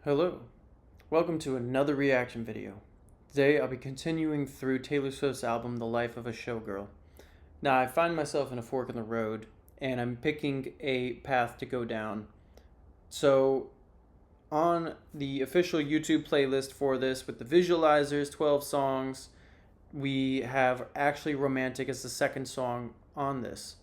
Hello, welcome to another reaction video. Today I'll be continuing through Taylor Swift's album The Life of a Showgirl. Now I find myself in a fork in the road and I'm picking a path to go down. So on the official YouTube playlist for this with the visualizers, 12 songs, we have Actually Romantic as the second song on this.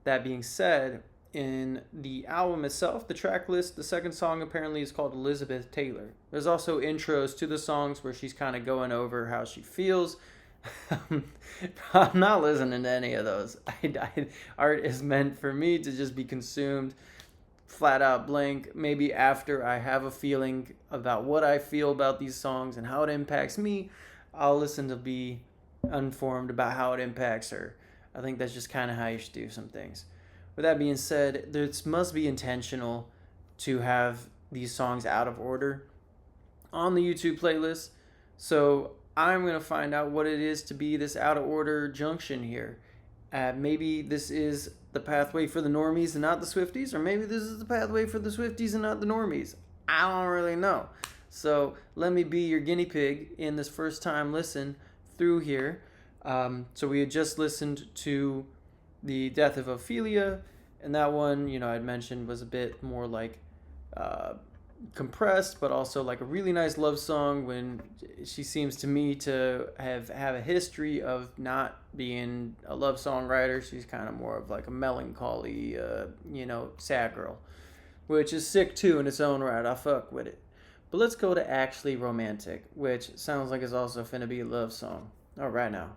That being said, in the album itself, the track list, the second song apparently is called Elizabeth Taylor. There's also intros to the songs where she's kind of going over how she feels. I'm not listening to any of those. Art is meant for me to just be consumed flat out blank. Maybe after I have a feeling about what I feel about these songs and how it impacts me, I'll listen to be informed about how it impacts her. I think that's just kind of how you should do some things. With that being said, this must be intentional to have these songs out of order on the YouTube playlist. So I'm going to find out what it is to be this out of order junction here. Maybe this is the pathway for the normies and not the Swifties, or maybe this is the pathway for the Swifties and not the normies. I don't really know. So let me be your guinea pig in this first time listen through here. So we had just listened to The Death of Ophelia, and that one, I'd mentioned was a bit more like compressed, but also like a really nice love song when she seems to me to have a history of not being a love songwriter. She's kind of more of like a melancholy, sad girl, which is sick too in its own right. I fuck with it. But let's go to Actually Romantic, which sounds like it's also finna be a love song. All right now.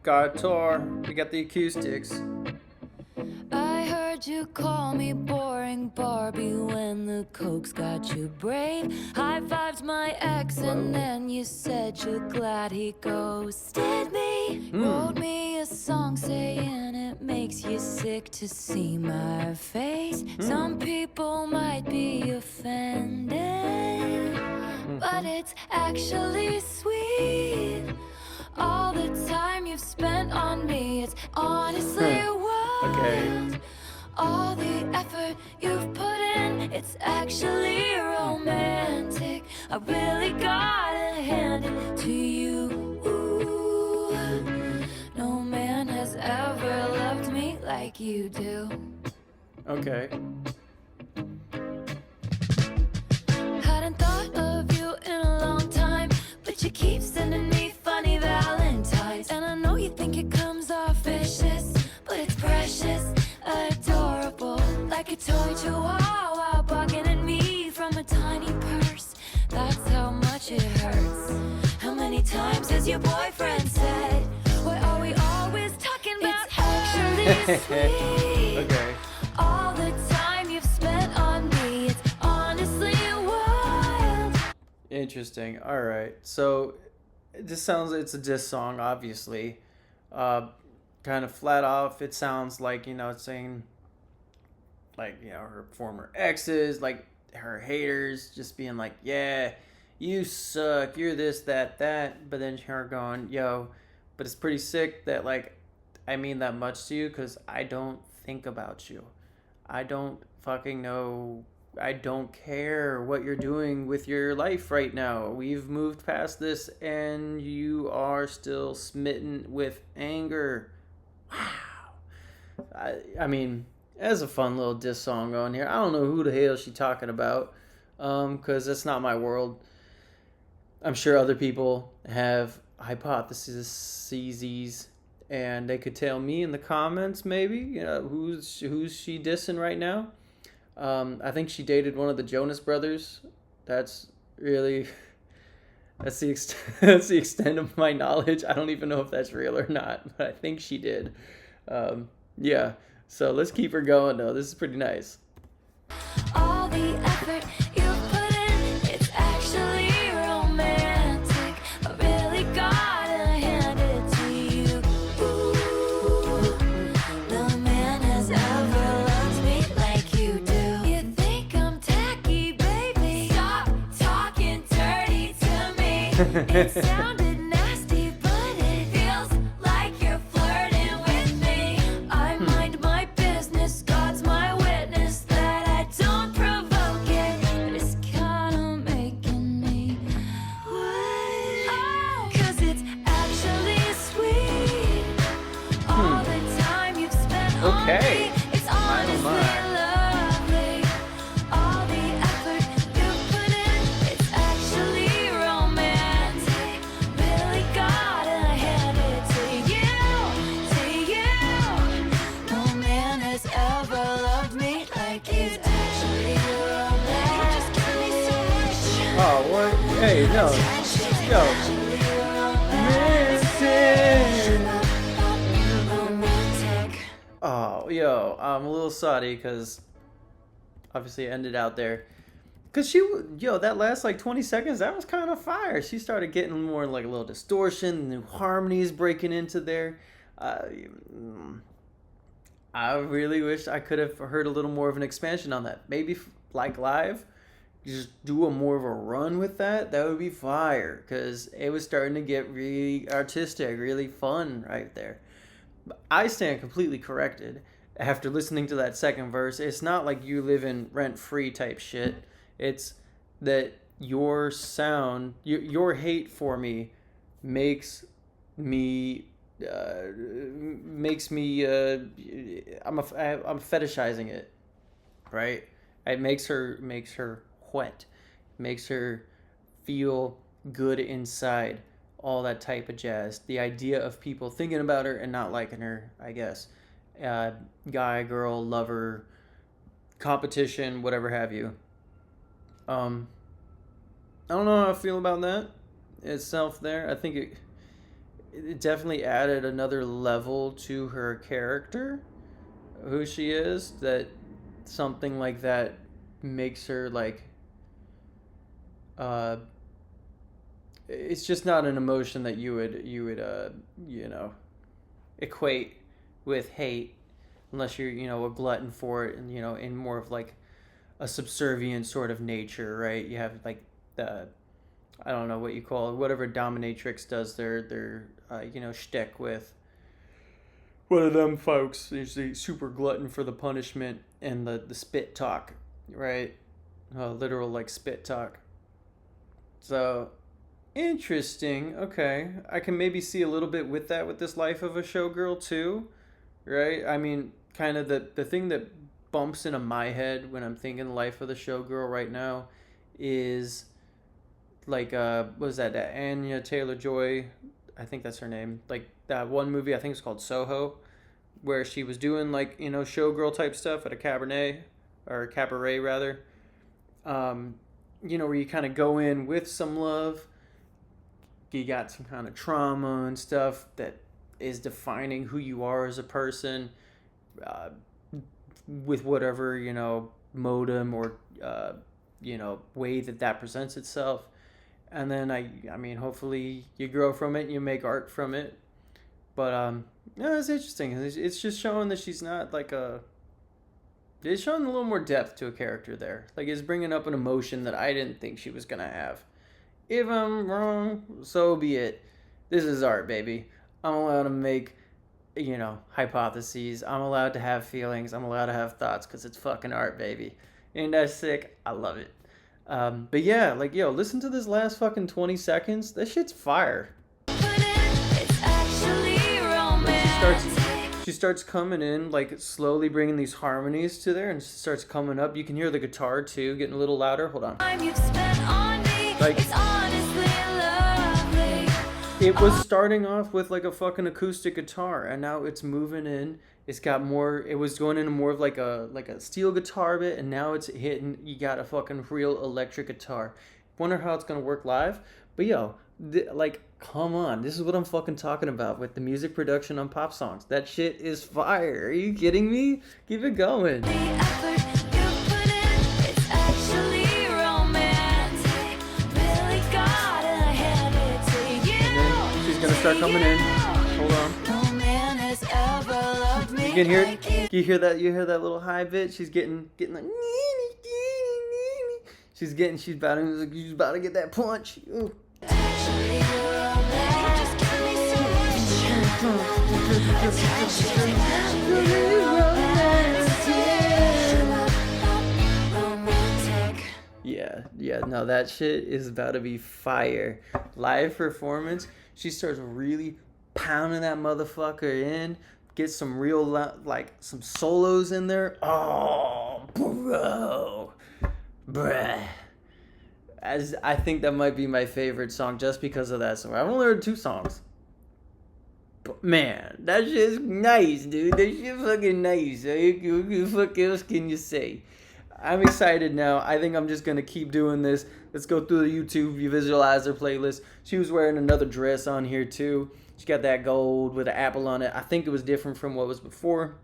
Guitar, we got the acoustics. I heard you call me boring Barbie when the coke's got you brave. High fived my ex and then you said you're glad he ghosted me. Wrote me a song saying it makes you sick to see my face. Some people might be offended, but it's actually sweet. All the time you've spent on me, it's honestly wild. Okay. All the effort you've put in, it's actually romantic. I really gotta hand it to you. Ooh, no man has ever loved me like you do. Okay. Hadn't thought of you in a long time, but you keep sending me funny valentines. And I know you think it comes off vicious, but it's precious, adorable, like a toy chihuahua barking at me from a tiny purse. That's how much it hurts. How many times has your boyfriend said, why are we always talking about it's actually sweet? Okay. All the time you've spent on me, it's honestly wild. Interesting. All right. So this sounds, it's a diss song, obviously. Kind of flat off. It sounds like, it's saying, like, her former exes, like her haters, just being like, yeah, you suck, you're this, that. But then her going, yo, but it's pretty sick that, like, I mean that much to you because I don't think about you. I don't fucking know. I don't care what you're doing with your life right now. We've moved past this and you are still smitten with anger. Wow. I mean, as a fun little diss song on here. I don't know who the hell she's talking about, because that's not my world. I'm sure other people have hypotheses, and they could tell me in the comments maybe, who's she dissing right now. I think she dated one of the Jonas Brothers. That's the that's the extent of my knowledge. I don't even know if that's real or not, but I think she did. Yeah. So let's keep her going though. This is pretty nice. All the effort you've put in, it's actually romantic. I really gotta hand it to you. Ooh, no man has ever loved me like you do. You think I'm tacky, baby? Stop talking dirty to me. It sounded nasty, but it feels like you're flirting with me. I mind my business, God's my witness that I Hey, no. Yo. Oh, yo, I'm a little sorry because obviously it ended out there. Cause that last like 20 seconds, that was kind of fire. She started getting more like a little distortion, new harmonies breaking into there. I really wish I could have heard a little more of an expansion on that. Maybe like live, just do a more of a run with that. That would be fire. Cause it was starting to get really artistic, really fun right there. I stand completely corrected after listening to that second verse. It's not like you live in rent-free type shit. It's that your sound, your hate for me makes me I'm fetishizing it, right? It makes her wet, makes her feel good inside, all that type of jazz. The idea of people thinking about her and not liking her, I guess. Guy, girl, lover, competition, whatever have you. I don't know how I feel about that itself there. I think it definitely added another level to her character, who she is, that something like that makes her like it's just not an emotion that you would equate with hate, unless you're a glutton for it, and in more of like a subservient sort of nature, right? You have like the, I don't know what you call it, whatever dominatrix does their shtick with. One of them folks is the super glutton for the punishment and the spit talk, right? Literal like spit talk. So interesting. Okay, I can maybe see a little bit with that with this Life of a Showgirl too, right? I mean, kind of the thing that bumps into my head when I'm thinking Life of the Showgirl right now is like what was that Anya Taylor-Joy, I think that's her name, like that one movie, I think it's called Soho, where she was doing like showgirl type stuff at a cabaret rather, where you kind of go in with some love, you got some kind of trauma and stuff that is defining who you are as a person, with whatever modem or way that presents itself. And then I mean hopefully you grow from it and you make art from it. But it's interesting. It's just showing that she's not like it's showing a little more depth to a character there. Like it's bringing up an emotion that I didn't think she was gonna have. If I'm wrong, so be it. This is art, baby. I'm allowed to make hypotheses. I'm allowed to have feelings. I'm allowed to have thoughts because it's fucking art, baby. Ain't that sick? I love it. But yeah, like, yo, listen to this last fucking 20 seconds. That shit's fire. She starts coming in, like, slowly bringing these harmonies to there, and she starts coming up. You can hear the guitar, too, getting a little louder. Hold on. Like, it was starting off with like a fucking acoustic guitar, and now it's moving in. It's got more. It was going into more of like a steel guitar bit, and now it's hitting. You got a fucking real electric guitar. Wonder how it's gonna work live. But yo, come on, this is what I'm fucking talking about with the music production on pop songs. That shit is fire. Are you kidding me? Keep it going. Start coming in. Hold on. You can hear it. You hear that? You hear that little high bit? She's getting like. She's about to get that punch. Ooh. Yeah. No, that shit is about to be fire. Live performance. She starts really pounding that motherfucker in. Get some real, like, some solos in there. Oh, bruh. I think that might be my favorite song just because of that song. I've only heard 2 songs. But, man, that shit's nice, dude. That shit fucking nice. What else can you say? I'm excited now. I think I'm just gonna keep doing this. Let's go through the YouTube visualizer playlist. She was wearing another dress on here too. She got that gold with an apple on it. I think it was different from what was before,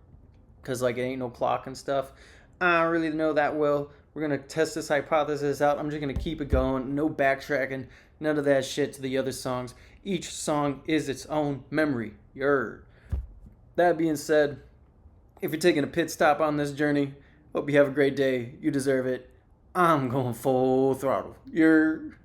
cause like it ain't no clock and stuff. I don't really know that well. We're gonna test this hypothesis out. I'm just gonna keep it going. No backtracking. None of that shit to the other songs. Each song is its own memory. Yer. That being said, if you're taking a pit stop on this journey, hope you have a great day. You deserve it. I'm going full throttle. You're